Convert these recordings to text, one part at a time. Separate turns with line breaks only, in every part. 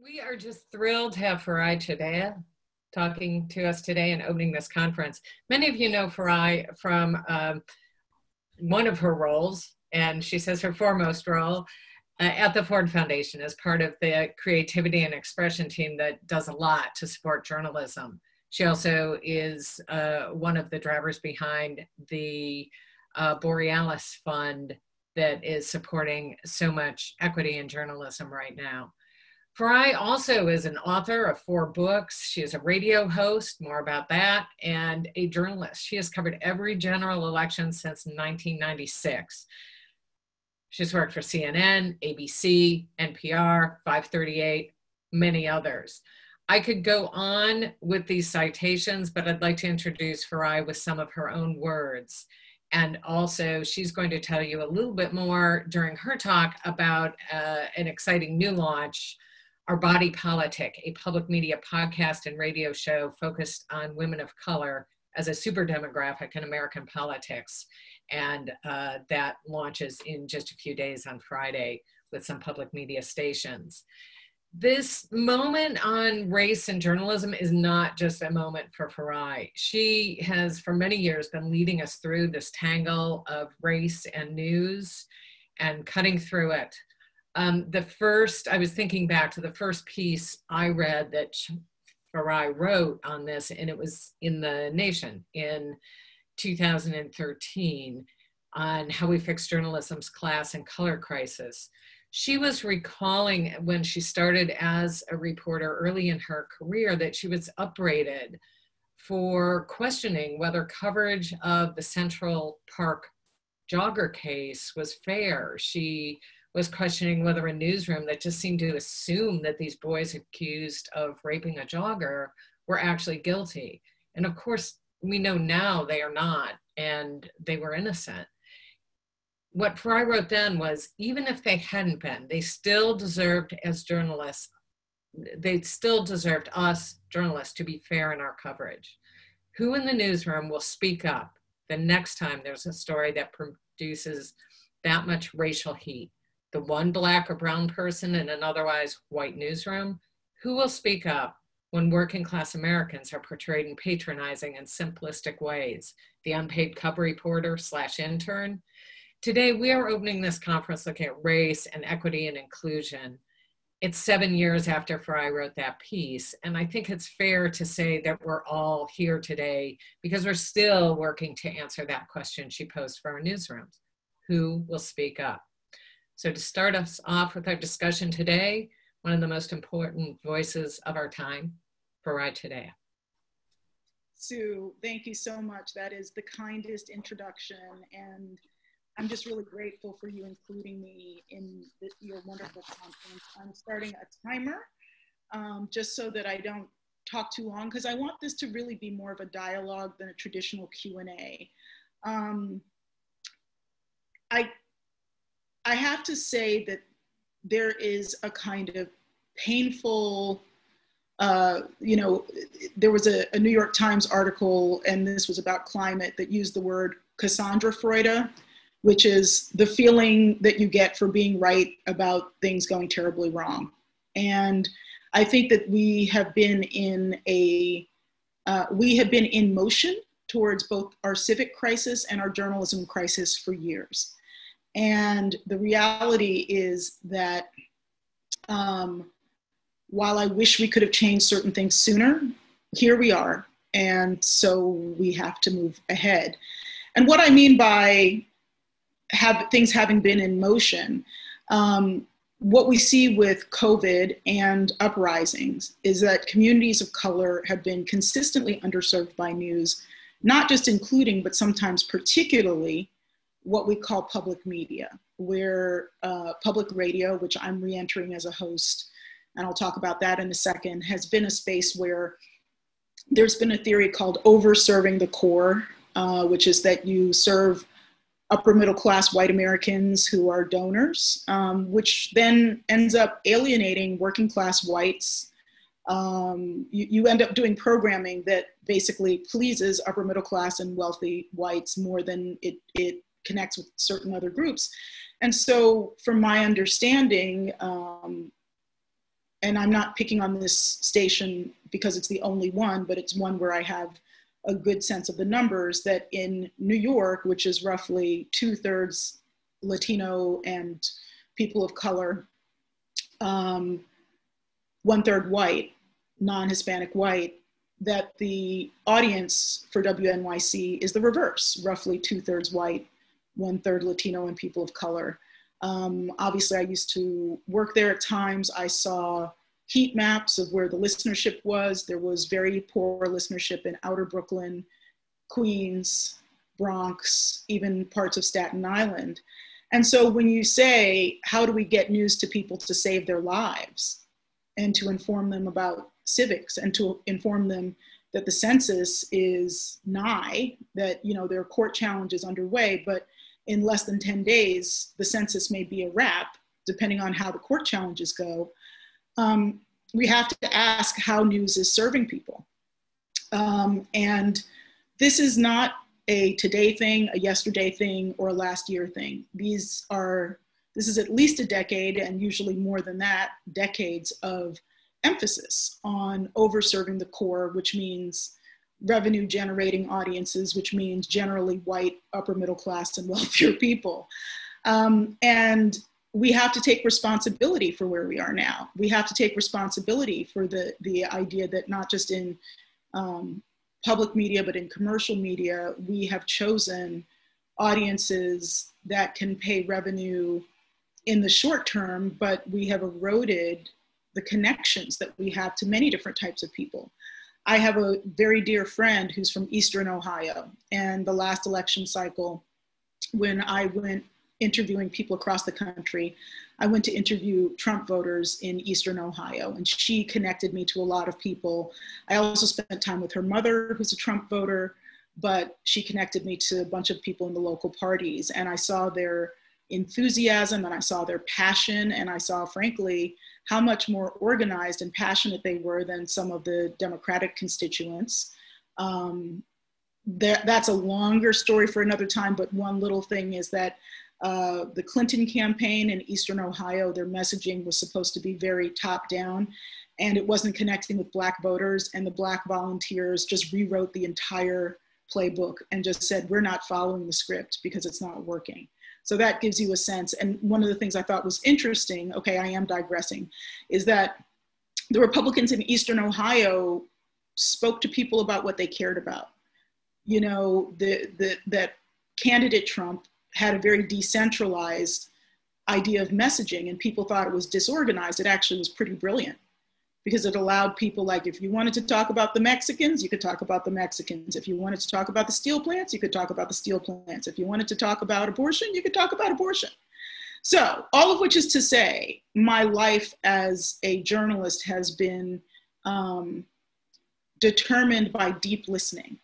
We are just thrilled to have Farai Chideya talking to us today and opening this conference. Many of you know Farai from one of her roles, and she says her foremost role at the Ford Foundation as part of the creativity and expression team that does a lot to support journalism. She also is one of the drivers behind the Borealis Fund that is supporting so much equity in journalism right now. Farai also is an author of 4 books. She is a radio host, more about that, and a journalist. She has covered every general election since 1996. She's worked for CNN, ABC, NPR, 538, many others. I could go on with these citations, but I'd like to introduce Farai with some of her own words. And also, she's going to tell you a little bit more during her talk about an exciting new launch, Our Body Politic, a public media podcast and radio show focused on women of color as a super demographic in American politics. And that launches in just a few days on Friday with some public media stations. This moment on race and journalism is not just a moment for Farai. She has for many years been leading us through this tangle of race and news and cutting through it. I was thinking back to the first piece I read that Farai wrote on this, and it was in The Nation in 2013 on how we fix journalism's class and color crisis. She was recalling when she started as a reporter early in her career that she was upbraided for questioning whether coverage of the Central Park jogger case was fair. She was questioning whether a newsroom that just seemed to assume that these boys accused of raping a jogger were actually guilty. And of course, we know now they are not, and they were innocent. What Farai wrote then was, even if they hadn't been, they still deserved, as journalists, they still deserved us journalists to be fair in our coverage. Who in the newsroom will speak up the next time there's a story that produces that much racial heat? The one black or brown person in an otherwise white newsroom? Who will speak up when working class Americans are portrayed in patronizing and simplistic ways? The unpaid cub reporter / intern? Today, we are opening this conference looking at race and equity and inclusion. It's 7 years after Farai wrote that piece, and I think it's fair to say that we're all here today because we're still working to answer that question she posed for our newsrooms. Who will speak up? So to start us off with our discussion today, one of the most important voices of our time, Farai Chideya.
Sue, thank you so much. That is the kindest introduction, and I'm just really grateful for you including me in your wonderful conference. I'm starting a timer just so that I don't talk too long, because I want this to really be more of a dialogue than a traditional Q&A. I have to say that there is a kind of painful, there was a New York Times article, and this was about climate, that used the word Cassandra Freude, which is the feeling that you get for being right about things going terribly wrong. And I think that we have been in motion towards both our civic crisis and our journalism crisis for years. And the reality is that while I wish we could have changed certain things sooner, here we are. And so we have to move ahead. And what I mean by things having been in motion, what we see with COVID and uprisings is that communities of color have been consistently underserved by news, not just including, but sometimes particularly what we call public media, where public radio, which I'm re-entering as a host, and I'll talk about that in a second, has been a space where there's been a theory called over-serving the core, which is that you serve upper middle class white Americans who are donors, which then ends up alienating working class whites. You end up doing programming that basically pleases upper middle class and wealthy whites more than it connects with certain other groups. And so from my understanding, and I'm not picking on this station because it's the only one, but it's one where I have a good sense of the numbers, that in New York, which is roughly 2/3 Latino and people of color, 1/3 white, non-Hispanic white, that the audience for WNYC is the reverse, roughly 2/3 white, 1/3 Latino and people of color. Obviously, I used to work there at times. I saw heat maps of where the listenership was. There was very poor listenership in outer Brooklyn, Queens, Bronx, even parts of Staten Island. And so when you say, how do we get news to people to save their lives and to inform them about civics and to inform them that the census is nigh, that, you know, there are court challenges underway, but in less than 10 days, the census may be a wrap, depending on how the court challenges go. We have to ask how news is serving people. And this is not a today thing, a yesterday thing, or a last year thing. This is at least a decade, and usually more than that, decades of emphasis on over-serving the core, which means revenue generating audiences, which means generally white, upper middle class, and wealthier people. And we have to take responsibility for where we are now. We have to take responsibility for the idea that not just in public media, but in commercial media, we have chosen audiences that can pay revenue in the short term, but we have eroded the connections that we have to many different types of people. I have a very dear friend who's from Eastern Ohio, and the last election cycle, when I went interviewing people across the country, I went to interview Trump voters in Eastern Ohio, and she connected me to a lot of people. I also spent time with her mother, who's a Trump voter, but she connected me to a bunch of people in the local parties, and I saw their enthusiasm, and I saw their passion, and I saw, frankly, how much more organized and passionate they were than some of the Democratic constituents. That's a longer story for another time, but one little thing is that the Clinton campaign in Eastern Ohio, their messaging was supposed to be very top down, and it wasn't connecting with Black voters, and the Black volunteers just rewrote the entire playbook and just said, we're not following the script because it's not working. So that gives you a sense. And one of the things I thought was interesting, okay, I am digressing, is that the Republicans in Eastern Ohio spoke to people about what they cared about. You know, that candidate Trump had a very decentralized idea of messaging, and people thought it was disorganized. It actually was pretty brilliant, because it allowed people, like, if you wanted to talk about the Mexicans, you could talk about the Mexicans. If you wanted to talk about the steel plants, you could talk about the steel plants. If you wanted to talk about abortion, you could talk about abortion. So all of which is to say, my life as a journalist has been determined by deep listening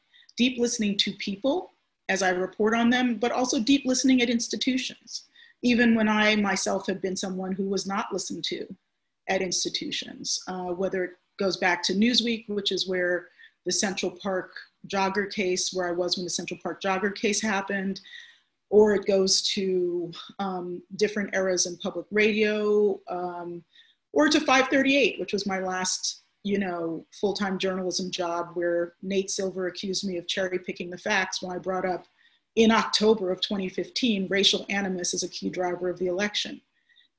to people as I report on them, but also deep listening at institutions, even when I myself have been someone who was not listened to at institutions, whether it goes back to Newsweek, which is where the Central Park jogger case, where I was when the Central Park jogger case happened, or it goes to different eras in public radio, or to 538, which was my last, full-time journalism job, where Nate Silver accused me of cherry picking the facts when I brought up in October of 2015, racial animus as a key driver of the election.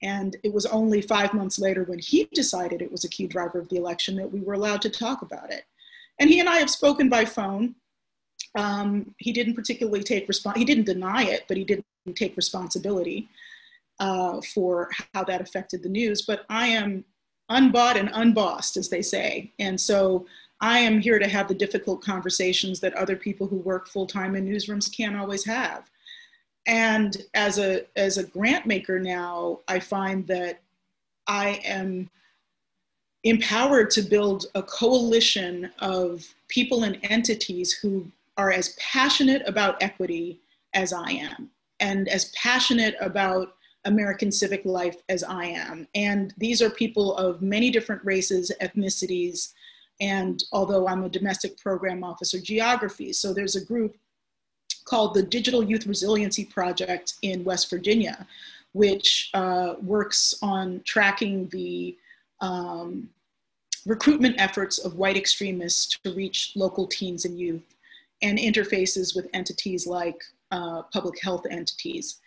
And it was only 5 months later, when he decided it was a key driver of the election, that we were allowed to talk about it. And he and I have spoken by phone. He didn't particularly he didn't deny it, but he didn't take responsibility for how that affected the news. But I am unbought and unbossed, as they say. And so I am here to have the difficult conversations that other people who work full-time in newsrooms can't always have. And as a grant maker now, I find that I am empowered to build a coalition of people and entities who are as passionate about equity as I am, and as passionate about American civic life as I am. And these are people of many different races, ethnicities, and although I'm a domestic program officer, geography. So there's a group called the Digital Youth Resiliency Project in West Virginia, which works on tracking the recruitment efforts of white extremists to reach local teens and youth, and interfaces with entities like public health entities.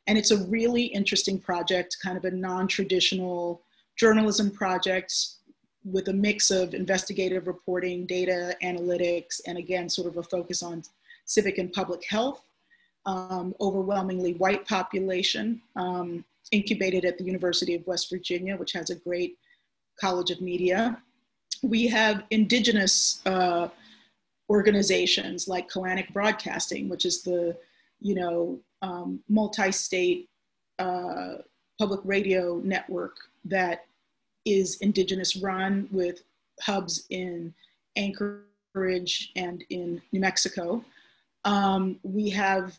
And it's a really interesting project, kind of a non-traditional journalism project with a mix of investigative reporting, data analytics, and again, sort of a focus on civic and public health. Overwhelmingly white population, incubated at the University of West Virginia, which has a great College of Media. We have indigenous organizations like Kalanick Broadcasting, which is the multi-state public radio network that is indigenous run with hubs in Anchorage and in New Mexico. We have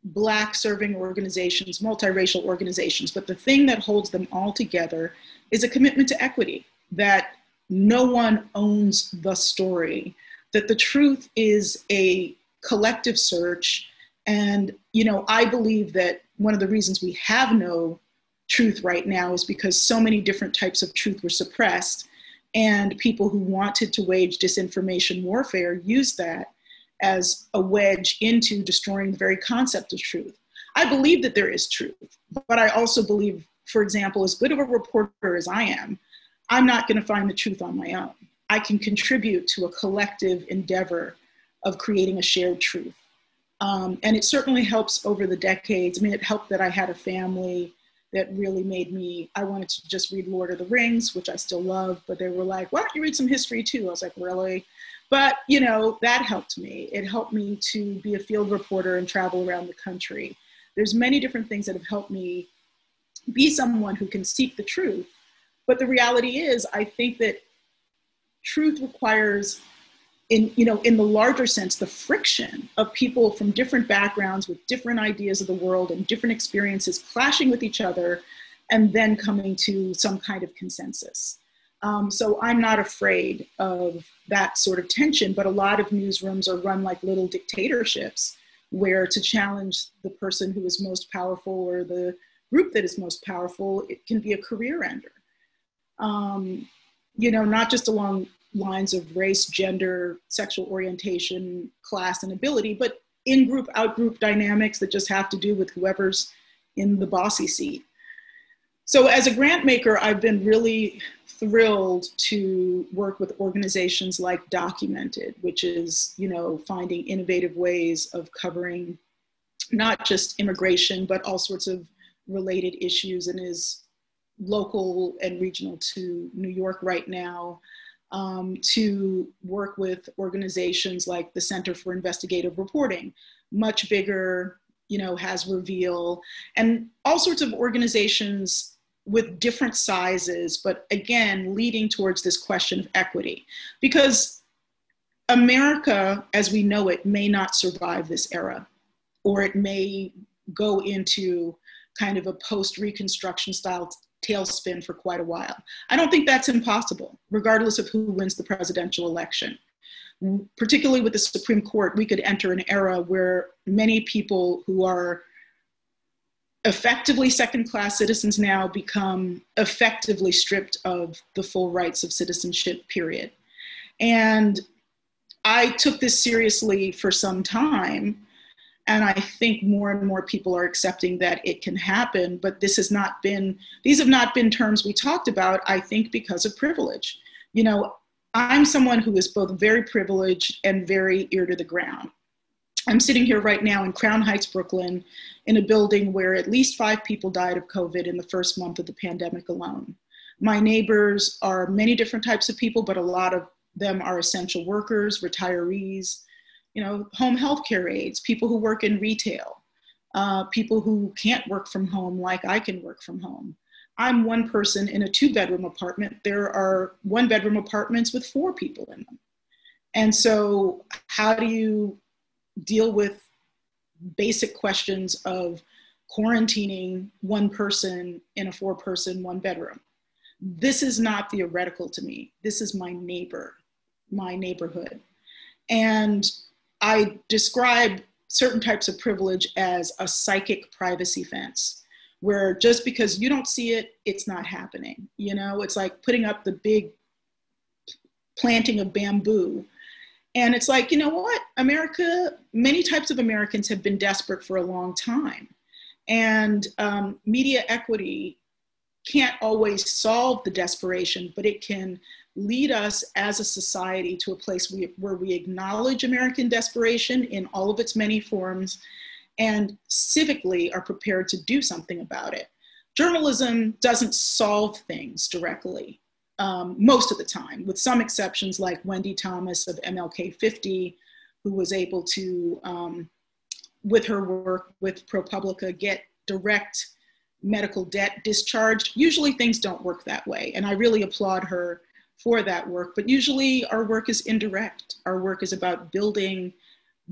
Black serving organizations, multiracial organizations, but the thing that holds them all together is a commitment to equity, that no one owns the story, that the truth is a collective search. And, I believe that one of the reasons we have no truth right now is because so many different types of truth were suppressed, and people who wanted to wage disinformation warfare used that as a wedge into destroying the very concept of truth. I believe that there is truth, but I also believe, for example, as good of a reporter as I am, I'm not going to find the truth on my own. I can contribute to a collective endeavor of creating a shared truth. And it certainly helps over the decades. I mean, it helped that I had a family that really made me, I wanted to just read Lord of the Rings, which I still love, but they were like, why don't you read some history too? I was like, really? But, that helped me. It helped me to be a field reporter and travel around the country. There's many different things that have helped me be someone who can seek the truth. But the reality is, I think that truth requires, in the larger sense, the friction of people from different backgrounds with different ideas of the world and different experiences clashing with each other and then coming to some kind of consensus. So I'm not afraid of that sort of tension, but a lot of newsrooms are run like little dictatorships, where to challenge the person who is most powerful or the group that is most powerful, it can be a career ender. Not just along lines of race, gender, sexual orientation, class, and ability, but in-group, out-group dynamics that just have to do with whoever's in the bossy seat. So as a grant maker, I've been really thrilled to work with organizations like Documented, which is, finding innovative ways of covering not just immigration, but all sorts of related issues, and is local and regional to New York right now, to work with organizations like the Center for Investigative Reporting, much bigger, has Reveal, and all sorts of organizations with different sizes, but again, leading towards this question of equity. Because America, as we know it, may not survive this era, or it may go into kind of a post-Reconstruction style tailspin for quite a while. I don't think that's impossible, regardless of who wins the presidential election. Particularly with the Supreme Court, we could enter an era where many people who are effectively second-class citizens now become effectively stripped of the full rights of citizenship, period. And I took this seriously for some time, and I think more and more people are accepting that it can happen, but these have not been terms we talked about, I think, because of privilege. I'm someone who is both very privileged and very ear to the ground. I'm sitting here right now in Crown Heights, Brooklyn, in a building where at least 5 people died of COVID in the first month of the pandemic alone. My neighbors are many different types of people, but a lot of them are essential workers, retirees, home healthcare aides, people who work in retail, people who can't work from home like I can work from home. I'm one person in a 2-bedroom apartment. There are 1-bedroom apartments with 4 people in them. And so how do you deal with basic questions of quarantining one person in a 4-person 1-bedroom? This is not theoretical to me. This is my neighbor, my neighborhood. And I describe certain types of privilege as a psychic privacy fence, where just because you don't see it, it's not happening. You know, it's like putting up the big planting of bamboo. And it's like, you know what, America, many types of Americans have been desperate for a long time. And media equity can't always solve the desperation, but it can lead us as a society to a place where we acknowledge American desperation in all of its many forms and civically are prepared to do something about it. Journalism doesn't solve things directly most of the time, with some exceptions like Wendy Thomas of MLK 50, who was able to, with her work with ProPublica, get direct medical debt discharged. Usually things don't work that way, and I really applaud her for that work, but usually our work is indirect. Our work is about building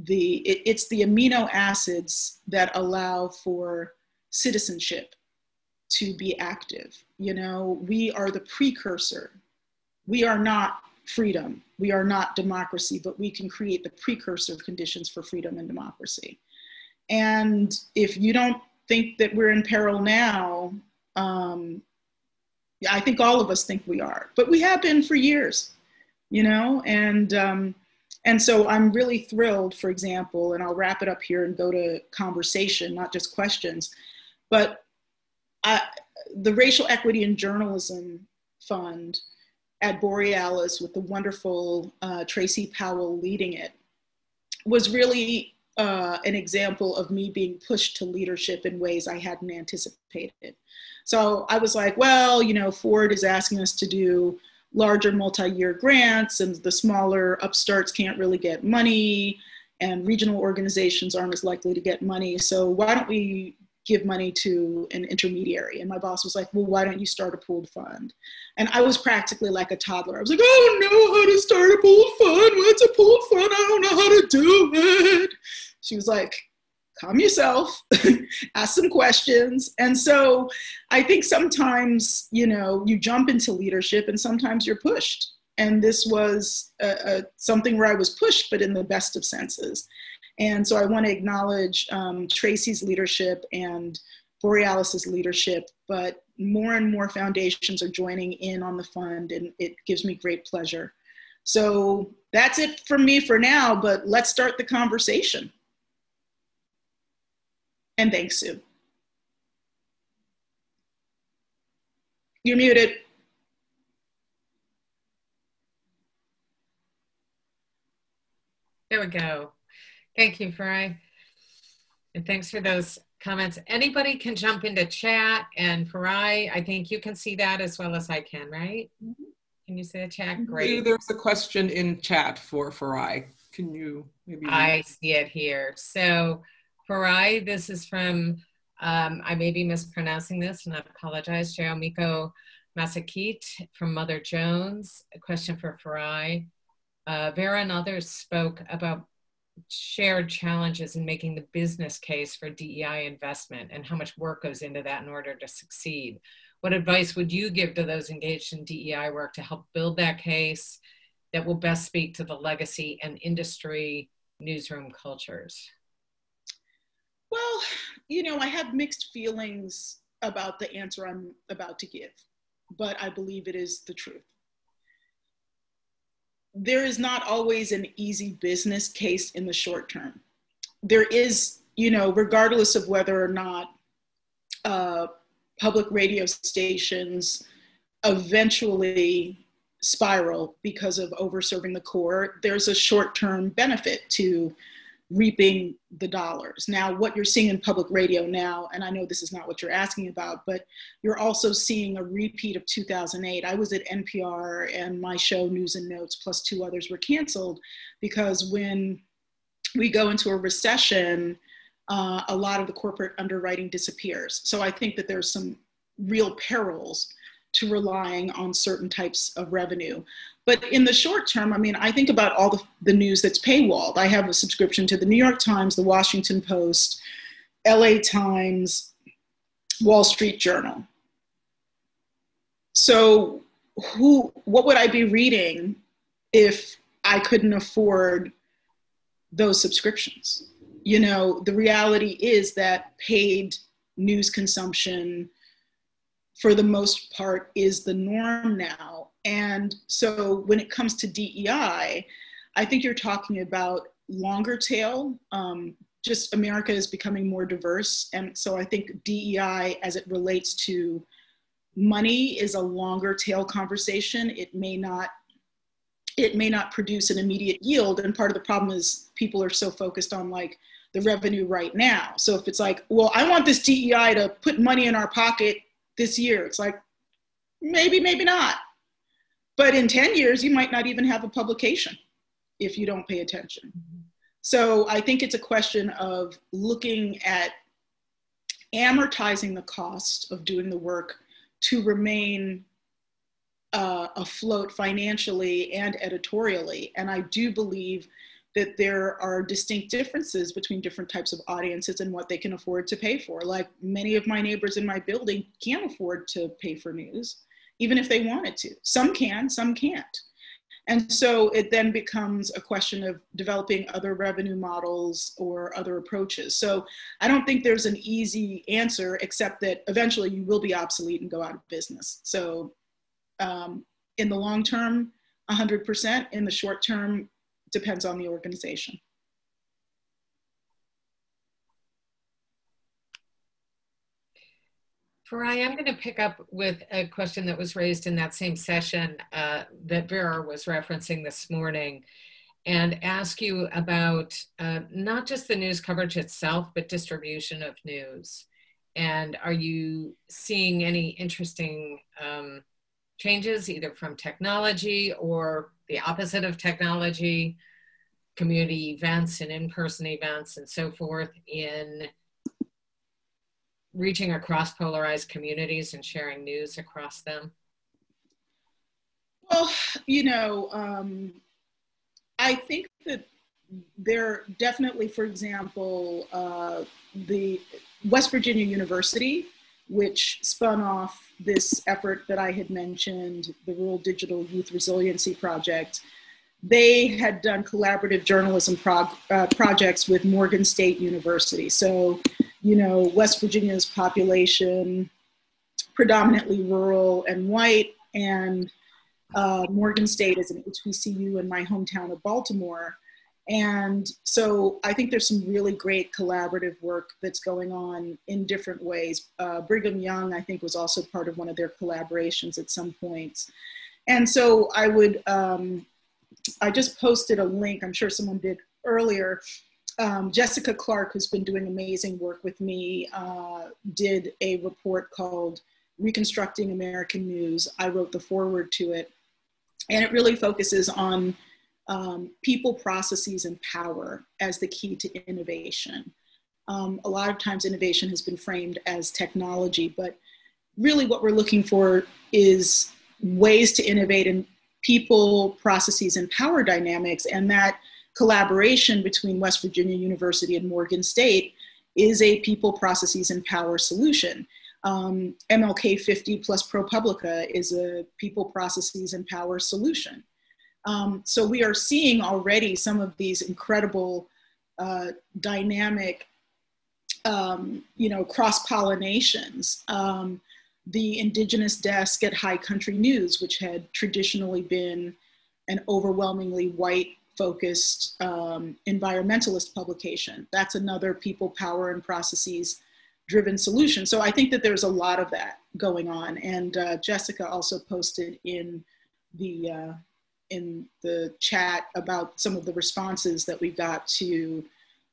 it's the amino acids that allow for citizenship to be active. You know, we are the precursor. We are not freedom. We are not democracy, but we can create the precursor conditions for freedom and democracy. And if you don't think that we're in peril now, I think all of us think we are, but we have been for years, you know, and so I'm really thrilled, for example, and I'll wrap it up here and go to conversation, not just questions, but the Racial Equity in Journalism Fund at Borealis, with the wonderful Tracy Powell leading it, was really an example of me being pushed to leadership in ways I hadn't anticipated. So I was like, well, you know, Ford is asking us to do larger multi-year grants, and the smaller upstarts can't really get money, and regional organizations aren't as likely to get money. So why don't we give money to an intermediary? And my boss was like, well, why don't you start a pooled fund? And I was practically like a toddler. I was like, I don't know how to start a pooled fund. What's a pooled fund? I don't know how to do it. She was like, calm yourself, ask some questions. And so I think sometimes, you know, you jump into leadership and sometimes you're pushed. And this was something where I was pushed, but in the best of senses. And so I want to acknowledge Tracy's leadership and Borealis's leadership, but more and more foundations are joining in on the fund, and it gives me great pleasure. So that's it from me for now, but let's start the conversation. And thanks, Sue. You're muted.
There we go. Thank you, Farai. And thanks for those comments. Anybody can jump into chat, and Farai, I think you can see that as well as I can, right? Mm-hmm. Can you see the chat? Great.
There's a question in chat for Farai. Can you maybe?
I see it here. So Farai, this is from, I may be mispronouncing this and I apologize, Jayomiko Masakit from Mother Jones. A question for Farai. Vera and others spoke about shared challenges in making the business case for DEI investment and how much work goes into that in order to succeed. What advice would you give to those engaged in DEI work to help build that case that will best speak to the legacy and industry newsroom cultures?
Well, you know, I have mixed feelings about the answer I'm about to give, but I believe it is the truth. There is not always an easy business case in the short term. There is, you know, regardless of whether or not public radio stations eventually spiral because of overserving the core, there's a short-term benefit to reaping the dollars. Now, what you're seeing in public radio now, and I know this is not what you're asking about, but you're also seeing a repeat of 2008. I was at NPR and my show News and Notes plus two others were canceled because when we go into a recession, a lot of the corporate underwriting disappears. So I think that there's some real perils to relying on certain types of revenue. But in the short term, I mean, I think about all the news that's paywalled. I have a subscription to the New York Times, the Washington Post, LA Times, Wall Street Journal. So what would I be reading if I couldn't afford those subscriptions? You know, the reality is that paid news consumption, for the most part, is the norm now. And so when it comes to DEI, I think you're talking about longer tail. Just America is becoming more diverse. And so I think DEI, as it relates to money, is a longer tail conversation. It may not produce an immediate yield. And part of the problem is people are so focused on like the revenue right now. So if it's like, well, I want this DEI to put money in our pocket this year, it's like, maybe, maybe not. But in 10 years, you might not even have a publication if you don't pay attention. So I think it's a question of looking at amortizing the cost of doing the work to remain afloat financially and editorially. And I do believe that there are distinct differences between different types of audiences and what they can afford to pay for. Like many of my neighbors in my building can't afford to pay for news, even if they wanted to. Some can, some can't. And so it then becomes a question of developing other revenue models or other approaches. So I don't think there's an easy answer, except that eventually you will be obsolete and go out of business. So in the long term, 100%. In the short term, depends on the organization.
Farai, I'm going to pick up with a question that was raised in that same session that Vera was referencing this morning, and ask you about not just the news coverage itself, but distribution of news. And are you seeing any interesting changes, either from technology or the opposite of technology, community events and in-person events and so forth, in reaching across polarized communities and sharing news across them?
Well, you know, I think that there definitely, for example, the West Virginia University, which spun off this effort that I had mentioned, the Rural Digital Youth Resiliency Project, they had done collaborative journalism projects with Morgan State University. So, you know, West Virginia's population, predominantly rural and white, and Morgan State is an HBCU in my hometown of Baltimore. And so I think there's some really great collaborative work that's going on in different ways. Brigham Young, I think, was also part of one of their collaborations at some points. And so I would, I just posted a link, I'm sure someone did earlier. Jessica Clark, who's been doing amazing work with me, did a report called Reconstructing American News. I wrote the foreword to it. And it really focuses on people, processes, and power as the key to innovation. A lot of times innovation has been framed as technology, but really what we're looking for is ways to innovate in people, processes, and power dynamics. And that collaboration between West Virginia University and Morgan State is a people, processes, and power solution. MLK 50 plus ProPublica is a people, processes, and power solution. So we are seeing already some of these incredible dynamic, you know, cross-pollinations. The Indigenous desk at High Country News, which had traditionally been an overwhelmingly white-focused environmentalist publication. That's another people, power, and processes driven solution. So I think that there's a lot of that going on. And Jessica also posted in the chat about some of the responses that we got to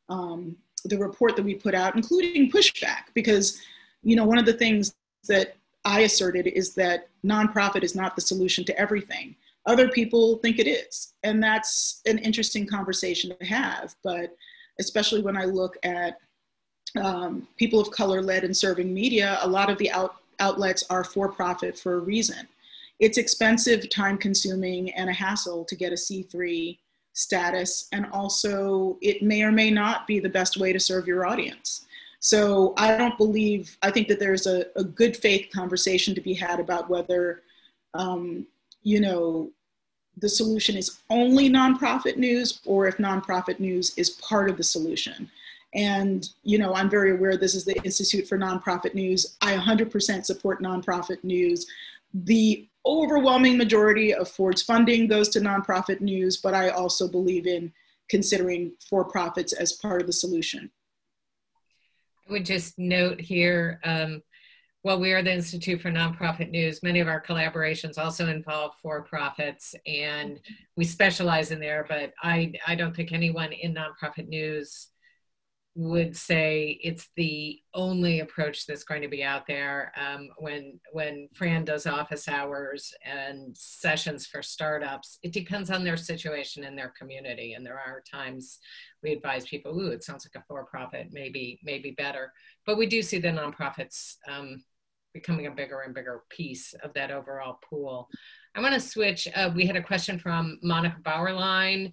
the report that we put out, including pushback, because, you know, one of the things that I asserted is that nonprofit is not the solution to everything. Other people think it is. And that's an interesting conversation to have. But especially when I look at people of color led and serving media, a lot of the outlets are for profit for a reason. It's expensive, time consuming, and a hassle to get a C3 status. And also it may or may not be the best way to serve your audience. So I think that there's a good faith conversation to be had about whether, you know, the solution is only nonprofit news, or if nonprofit news is part of the solution. And, you know, I'm very aware this is the Institute for Nonprofit News. I 100% support nonprofit news. The overwhelming majority of Ford's funding goes to nonprofit news, but I also believe in considering for-profits as part of the solution.
I would just note here, while we are the Institute for Nonprofit News, many of our collaborations also involve for-profits, and we specialize in there, but I don't think anyone in nonprofit news would say it's the only approach that's going to be out there. When Fran does office hours and sessions for startups, it depends on their situation in their community. And there are times we advise people, ooh, it sounds like a for-profit, maybe better. But we do see the nonprofits becoming a bigger and bigger piece of that overall pool. I want to switch. We had a question from Monica Bauerlein,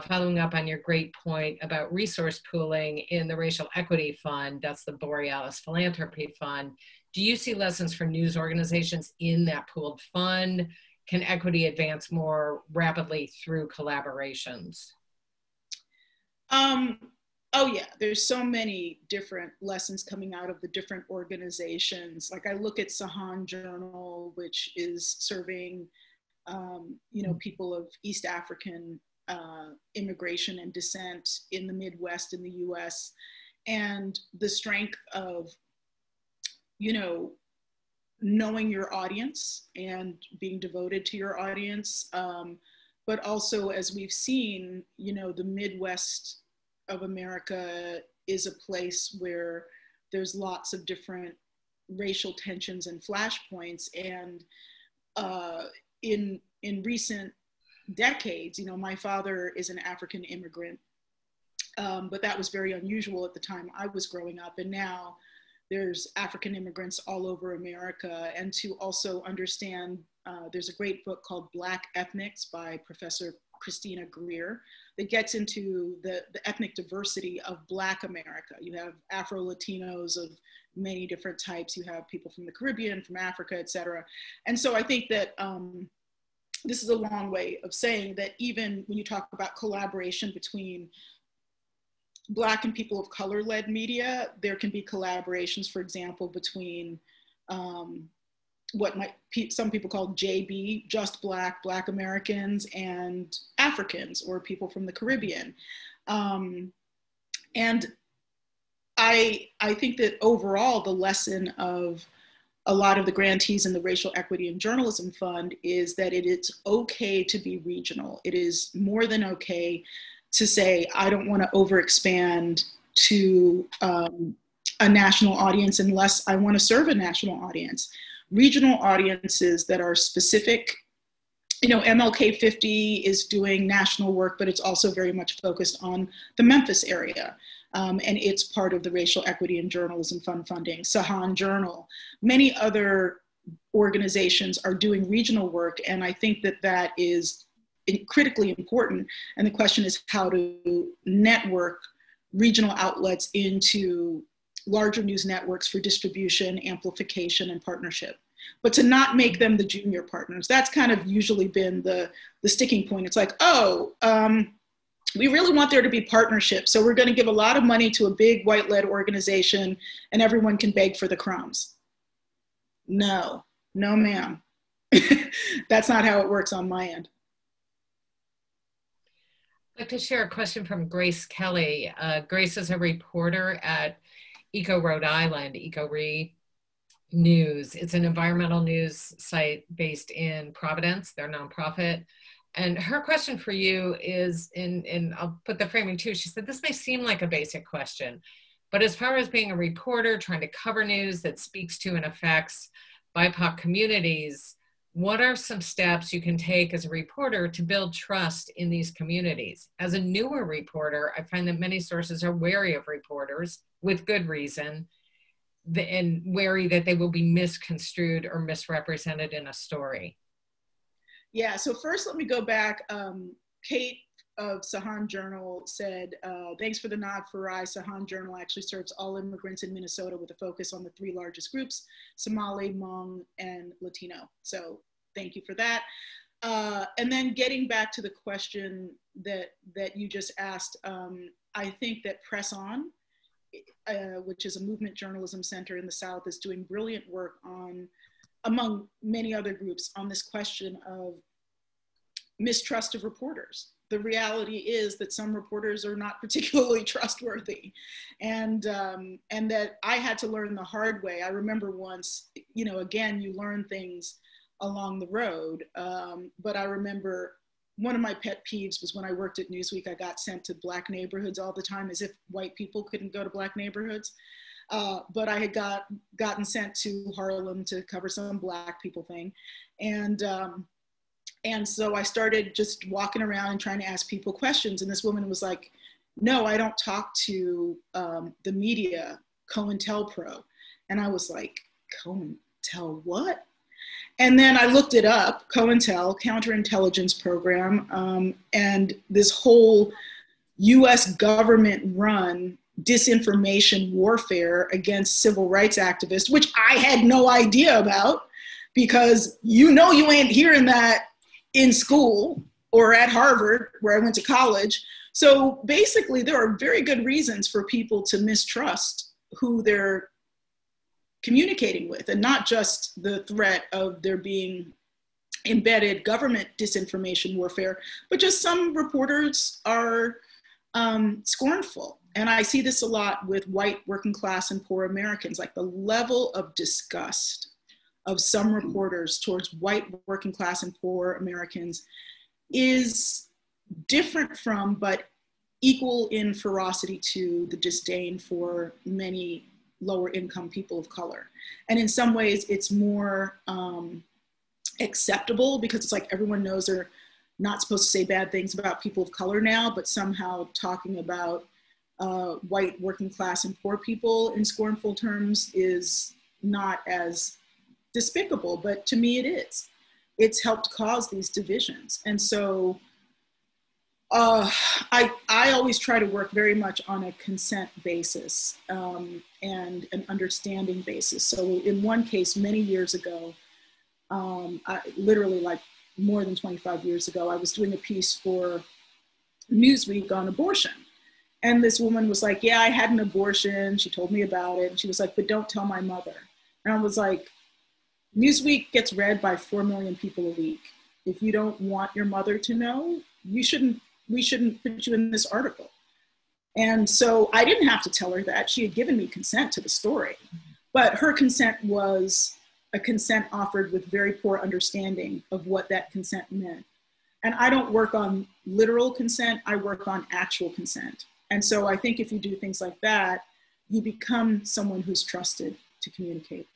following up on your great point about resource pooling in the Racial Equity Fund. That's the Borealis Philanthropy Fund. Do you see lessons for news organizations in that pooled fund? Can equity advance more rapidly through collaborations?
Oh yeah, there's so many different lessons coming out of the different organizations. Like I look at Sahan Journal, which is serving, you know, people of East African immigration and descent in the Midwest in the US, and the strength of, you know, knowing your audience and being devoted to your audience. But also, as we've seen, you know, the Midwest of America is a place where there's lots of different racial tensions and flashpoints. And in recent decades, you know, my father is an African immigrant, but that was very unusual at the time I was growing up. And now there's African immigrants all over America. And to also understand, there's a great book called Black Ethnics by Professor Christina Greer that gets into the ethnic diversity of Black America. You have Afro-Latinos of many different types. You have people from the Caribbean, from Africa, et cetera. And so I think that this is a long way of saying that even when you talk about collaboration between Black and people of color-led media, there can be collaborations, for example, between what some people call JB, just Black Americans, and Africans, or people from the Caribbean. And I think that overall, the lesson of a lot of the grantees in the Racial Equity and Journalism Fund is that it is okay to be regional. It is more than okay to say, I don't want to overexpand to a national audience unless I want to serve a national audience. Regional audiences that are specific, you know, MLK 50 is doing national work, but it's also very much focused on the Memphis area. And it's part of the Racial Equity and Journalism Fund funding. Sahan Journal, many other organizations are doing regional work, and I think that that is critically important. And the question is how to network regional outlets into larger news networks for distribution, amplification, and partnership. But to not make them the junior partners, that's kind of usually been the sticking point. It's like, oh, we really want there to be partnership, so we're going to give a lot of money to a big white-led organization and everyone can beg for the crumbs. No, ma'am. That's not how it works on my end.
I'd like to share a question from Grace Kelly. Grace is a reporter at Eco Rhode Island, EcoRe News. It's an environmental news site based in Providence. They're nonprofit. And her question for you is, and I'll put the framing too, she said, this may seem like a basic question, but as far as being a reporter, trying to cover news that speaks to and affects BIPOC communities, what are some steps you can take as a reporter to build trust in these communities? As a newer reporter, I find that many sources are wary of reporters, with good reason, and wary that they will be misconstrued or misrepresented in a story.
Yeah, so first let me go back. Kate of Sahan Journal said, thanks for the nod, Farai. Sahan Journal actually serves all immigrants in Minnesota with a focus on the 3 largest groups, Somali, Hmong, and Latino. So thank you for that. And then getting back to the question that you just asked, I think that press on which is a movement journalism center in the South, is doing brilliant work on, among many other groups, on this question of mistrust of reporters. The reality is that some reporters are not particularly trustworthy, and that I had to learn the hard way. I remember once, you know, again, you learn things along the road, but I remember one of my pet peeves was when I worked at Newsweek, I got sent to Black neighborhoods all the time, as if white people couldn't go to Black neighborhoods. But I had gotten sent to Harlem to cover some Black people thing. And so I started just walking around and trying to ask people questions. And this woman was like, no, I don't talk to the media, COINTELPRO. And I was like, COINTEL what? And then I looked it up, COINTEL, Counterintelligence Program, and this whole US government run disinformation warfare against civil rights activists, which I had no idea about, because you know you ain't hearing that in school or at Harvard, where I went to college. So basically, there are very good reasons for people to mistrust who they're communicating with, and not just the threat of there being embedded government disinformation warfare, but just some reporters are scornful. And I see this a lot with white working class and poor Americans, like the level of disgust of some reporters towards white working class and poor Americans is different from, but equal in ferocity to, the disdain for many lower income people of color. And in some ways it's more acceptable, because it's like everyone knows they're not supposed to say bad things about people of color now, but somehow talking about white working class and poor people in scornful terms is not as despicable, but to me it is. It's helped cause these divisions. And so I always try to work very much on a consent basis and an understanding basis. So in one case, many years ago, literally like more than 25 years ago, I was doing a piece for Newsweek on abortion. And this woman was like, yeah, I had an abortion. She told me about it. And she was like, but don't tell my mother. And I was like, Newsweek gets read by 4 million people a week. If you don't want your mother to know, we shouldn't put you in this article. And so I didn't have to tell her that. She had given me consent to the story, but her consent was a consent offered with very poor understanding of what that consent meant. And I don't work on literal consent, I work on actual consent. And so I think if you do things like that, you become someone who's trusted to communicate.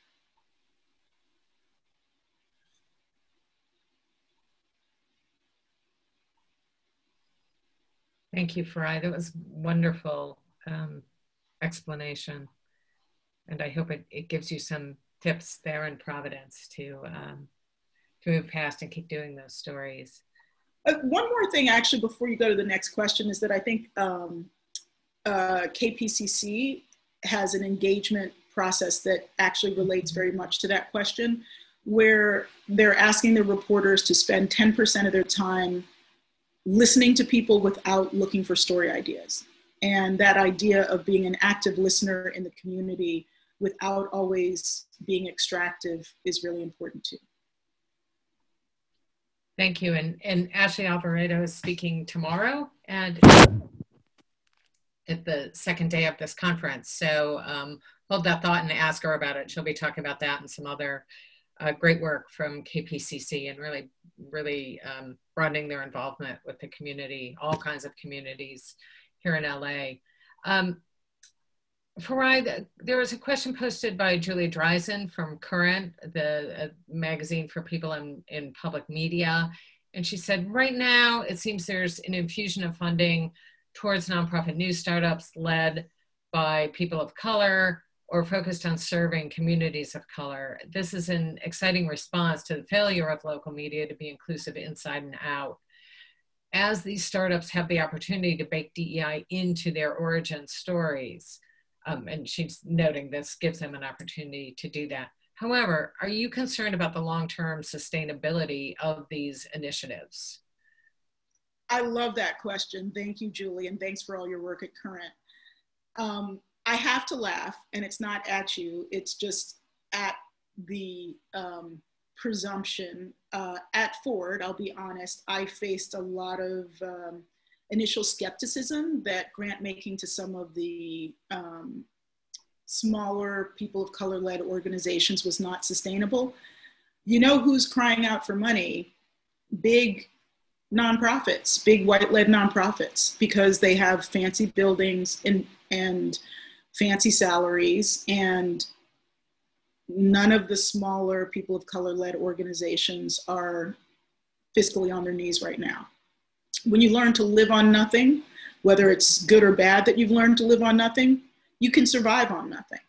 Thank you, Farai. That was wonderful explanation. And I hope it gives you some tips there in Providence to move past and keep doing those stories.
One more thing, actually, before you go to the next question, is that I think KPCC has an engagement process that actually relates very much to that question, where they're asking their reporters to spend 10% of their time listening to people without looking for story ideas. And that idea of being an active listener in the community without always being extractive is really important too.
Thank you. And Ashley Alvarado is speaking tomorrow and at the second day of this conference. So hold that thought and ask her about it. She'll be talking about that and some other great work from KPCC, and really broadening their involvement with the community, all kinds of communities here in LA. Farai, there was a question posted by Julia Dreisen from Current, the magazine for people in public media. And she said, right now, it seems there's an infusion of funding towards nonprofit news startups led by people of color or focused on serving communities of color. This is an exciting response to the failure of local media to be inclusive inside and out. As these startups have the opportunity to bake DEI into their origin stories, and she's noting this gives them an opportunity to do that. However, are you concerned about the long-term sustainability of these initiatives?
I love that question. Thank you, Julie, and thanks for all your work at Current. I have to laugh, and it's not at you, it's just at the presumption. At Ford, I'll be honest, I faced a lot of initial skepticism that grant making to some of the smaller people of color-led organizations was not sustainable. You know who's crying out for money? Big nonprofits, big white-led nonprofits, because they have fancy buildings and fancy salaries, and none of the smaller people of color-led organizations are fiscally on their knees right now. When you learn to live on nothing, whether it's good or bad that you've learned to live on nothing, you can survive on nothing.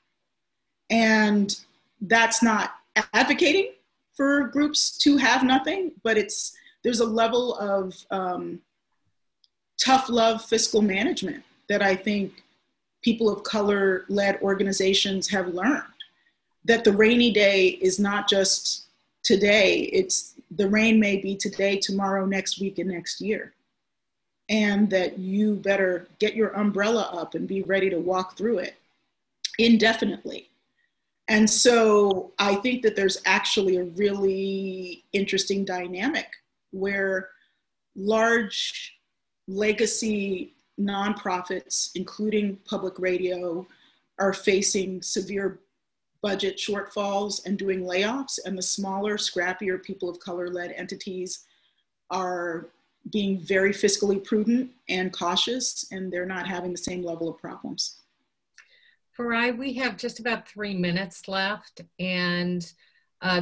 And that's not advocating for groups to have nothing, but there's a level of tough love fiscal management that I think people of color-led organizations have learned. That the rainy day is not just today, the rain may be today, tomorrow, next week, and next year. And that you better get your umbrella up and be ready to walk through it indefinitely. And so I think that there's actually a really interesting dynamic where large legacy nonprofits, including public radio, are facing severe budget shortfalls and doing layoffs, and the smaller, scrappier people of color-led entities are being very fiscally prudent and cautious, and they're not having the same level of problems.
Farai, we have just about 3 minutes left, and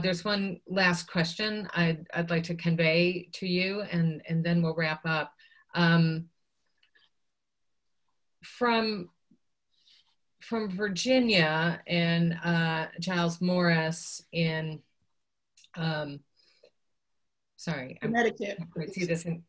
there's one last question I'd like to convey to you, and then we'll wrap up. From Virginia and Giles Morris in, sorry,
Connecticut.
I see this in,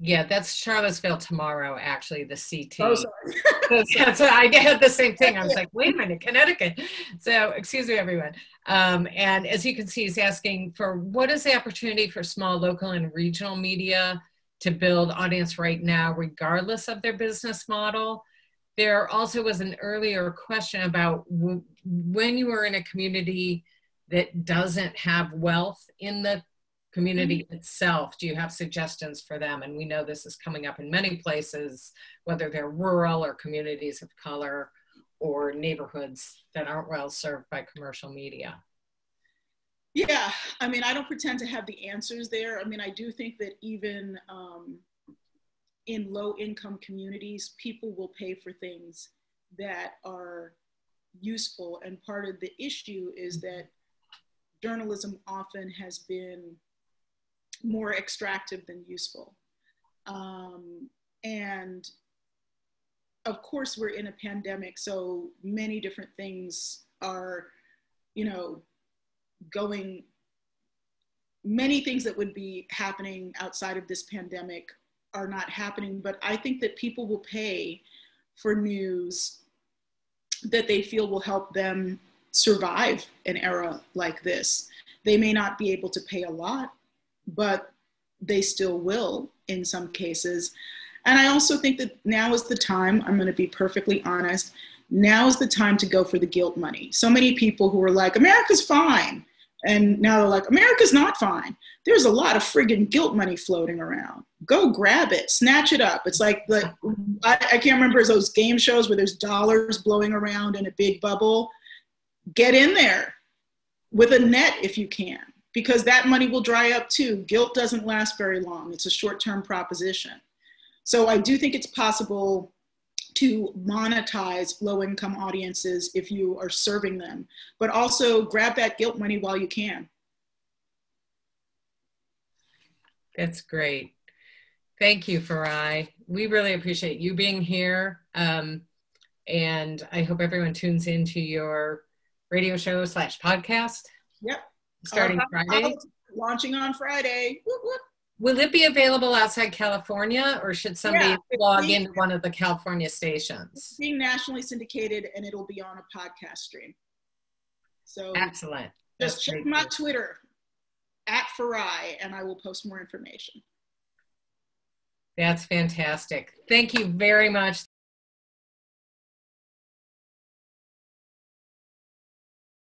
yeah, that's Charlottesville tomorrow, actually, the CT.
Oh, sorry.
So I had the same thing. I was like, wait a minute, Connecticut. So excuse me, everyone. And as you can see, he's asking for what is the opportunity for small, local, and regional media to build audience right now, regardless of their business model. There also was an earlier question about when you are in a community that doesn't have wealth in the community itself, do you have suggestions for them? And we know this is coming up in many places, whether they're rural or communities of color or neighborhoods that aren't well served by commercial media.
Yeah, I mean, I don't pretend to have the answers there. I mean, I do think that even in low-income communities, people will pay for things that are useful. And part of the issue is that journalism often has been more extractive than useful. And of course, we're in a pandemic, so many different things are, many things that would be happening outside of this pandemic are not happening, but I think that people will pay for news that they feel will help them survive an era like this. They may not be able to pay a lot, but they still will in some cases. And I also think that now is the time, I'm gonna be perfectly honest, now is the time to go for the guilt money. So many people who are like, America's fine. And now they're like, America's not fine. There's a lot of friggin' guilt money floating around. Go grab it, snatch it up. It's like, I can't remember those game shows where there's dollars blowing around in a big bubble. Get in there with a net if you can, because that money will dry up too. Guilt doesn't last very long. It's a short-term proposition. So I do think it's possible to monetize low-income audiences if you are serving them, but also grab that guilt money while you can.
That's great. Thank you, Farai. We really appreciate you being here. And I hope everyone tunes into your radio show / podcast.
Yep.
Starting Friday.
Launching on Friday. Whoop, whoop.
Will it be available outside California, or should somebody log into one of the California stations?
It's being nationally syndicated, and it'll be on a podcast stream. So
excellent.
Just check my Twitter @Farai, and I will post more information.
That's fantastic. Thank you very much.